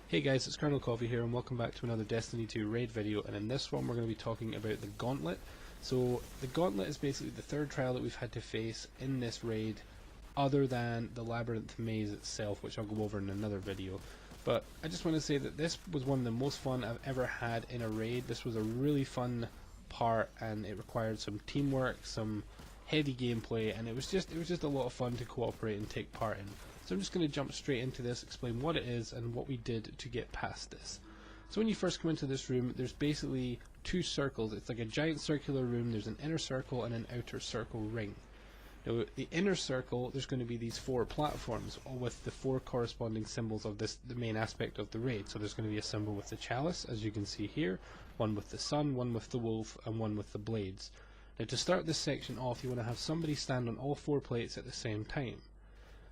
Hey guys, it's Colonel Coffee here and welcome back to another Destiny 2 raid video, and in this one we're going to be talking about the Gauntlet. So the Gauntlet is basically the third trial that we've had to face in this raid other than the Labyrinth Maze itself, which I'll go over in another video. But I just want to say that this was one of the most fun I've ever had in a raid. This was a really fun part and it required some teamwork, some heavy gameplay, and it was just a lot of fun to cooperate and take part in. So I'm just going to jump straight into this, explain what it is and what we did to get past this. So when you first come into this room, there's basically two circles. It's like a giant circular room. There's an inner circle and an outer circle ring. Now the inner circle, there's going to be these four platforms, all with the four corresponding symbols of the main aspect of the raid. So there's going to be a symbol with the chalice, as you can see here, one with the sun, one with the wolf, and one with the blades. Now to start this section off, you want to have somebody stand on all four plates at the same time.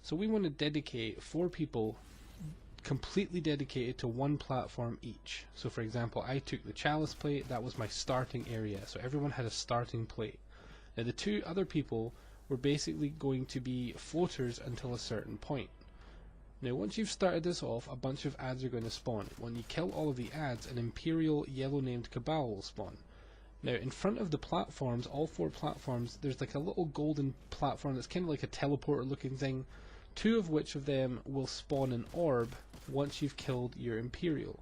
So we want to dedicate 4 people completely dedicated to one platform each. So for example, I took the chalice plate, that was my starting area, so everyone had a starting plate. Now the 2 other people were basically going to be floaters until a certain point. Now once you've started this off, a bunch of adds are going to spawn. When you kill all of the adds, an Imperial yellow named Cabal will spawn. Now in front of the platforms, all 4 platforms, there's like a little golden platform that's kind of like a teleporter looking thing. 2 of which of them will spawn an orb once you've killed your Imperial.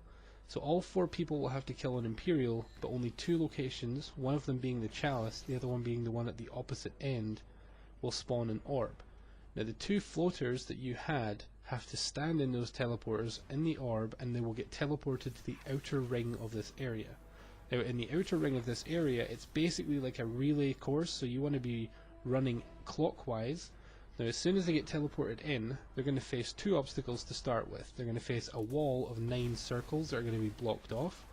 So all 4 people will have to kill an Imperial, but only 2 locations, one of them being the chalice, the other one being the one at the opposite end, will spawn an orb. Now the 2 floaters that you had have to stand in those teleporters in the orb, and they will get teleported to the outer ring of this area. Now in the outer ring of this area, it's basically like a relay course, so you want to be running clockwise. Now as soon as they get teleported in, they're going to face 2 obstacles to start with. They're going to face a wall of 9 circles that are going to be blocked off.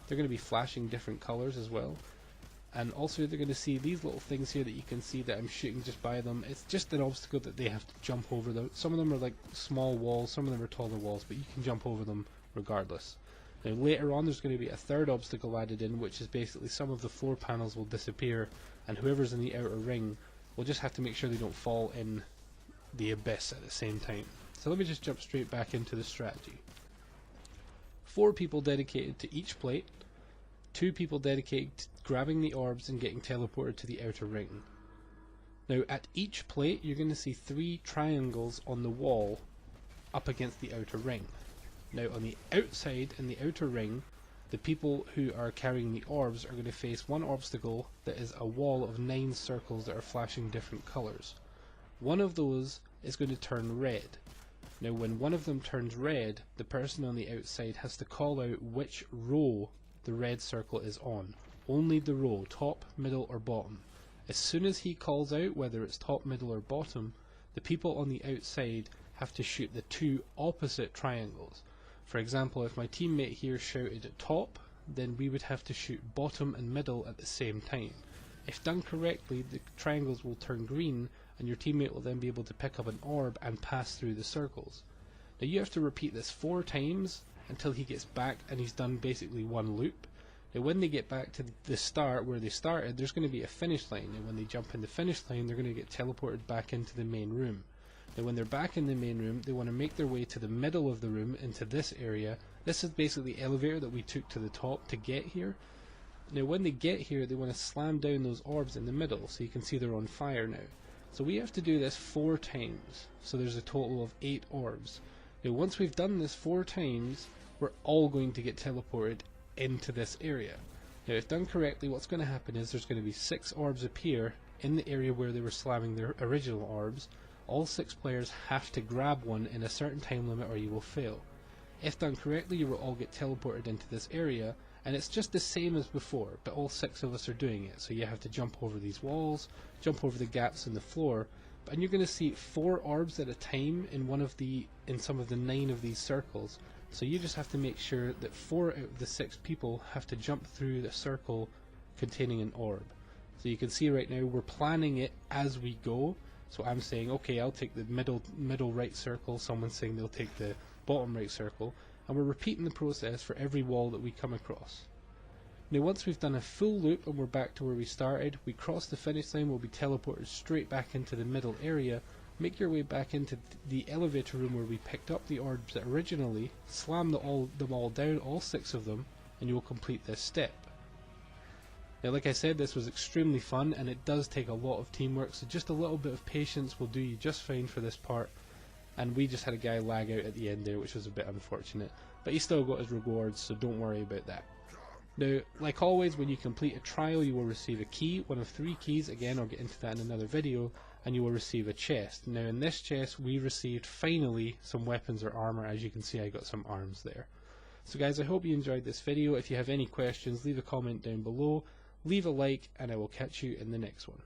They're going to be flashing different colours as well. And also they're going to see these little things here that you can see that I'm shooting just by them. It's just an obstacle that they have to jump over. Some of them are like small walls, some of them are taller walls, but you can jump over them regardless. Now later on there's going to be a 3rd obstacle added in, which is basically some of the floor panels will disappear, and whoever's in the outer ring we'll just have to make sure they don't fall in the abyss at the same time. So let me just jump straight back into the strategy. 4 people dedicated to each plate, 2 people dedicated to grabbing the orbs and getting teleported to the outer ring. Now at each plate you're going to see 3 triangles on the wall up against the outer ring. Now on the outside in the outer ring, the people who are carrying the orbs are going to face one obstacle that is a wall of 9 circles that are flashing different colours. One of those is going to turn red. Now when one of them turns red, the person on the outside has to call out which row the red circle is on. Only the row, top, middle or bottom. As soon as he calls out whether it's top, middle or bottom, the people on the outside have to shoot the 2 opposite triangles. For example, if my teammate here shouted at top, then we would have to shoot bottom and middle at the same time. If done correctly, the triangles will turn green and your teammate will then be able to pick up an orb and pass through the circles. Now you have to repeat this 4 times until he gets back and he's done basically one loop. Now when they get back to the start where they started, there's going to be a finish line, and when they jump in the finish line they're going to get teleported back into the main room. Now when they're back in the main room, they want to make their way to the middle of the room into this area. This is basically the elevator that we took to the top to get here. Now when they get here, they want to slam down those orbs in the middle, so you can see they're on fire now. So we have to do this 4 times, so there's a total of 8 orbs. Now once we've done this 4 times, we're all going to get teleported into this area. Now if done correctly, what's going to happen is there's going to be 6 orbs appear in the area where they were slamming their original orbs. All 6 players have to grab one in a certain time limit or you will fail. If done correctly, you will all get teleported into this area, and it's just the same as before, but all 6 of us are doing it. So you have to jump over these walls, jump over the gaps in the floor, and you're going to see 4 orbs at a time in some of the 9 of these circles. So you just have to make sure that 4 out of the 6 people have to jump through the circle containing an orb. So you can see right now we're planning it as we go. So I'm saying, okay, I'll take the middle right circle, someone's saying they'll take the bottom right circle, and we're repeating the process for every wall that we come across. Now once we've done a full loop and we're back to where we started, we cross the finish line, we'll be teleported straight back into the middle area, make your way back into the elevator room where we picked up the orbs originally, slam them all down, all 6 of them, and you will complete this step. Now, like I said, this was extremely fun, and it does take a lot of teamwork, so just a little bit of patience will do you just fine for this part. And we just had a guy lag out at the end there, which was a bit unfortunate, but he still got his rewards, so don't worry about that. Now, like always, when you complete a trial, you will receive a key, one of 3 keys. Again, I'll get into that in another video, and you will receive a chest. Now, in this chest, we received finally some weapons or armor. As you can see, I got some arms there. So guys, I hope you enjoyed this video. If you have any questions, leave a comment down below, leave a like, and I will catch you in the next one.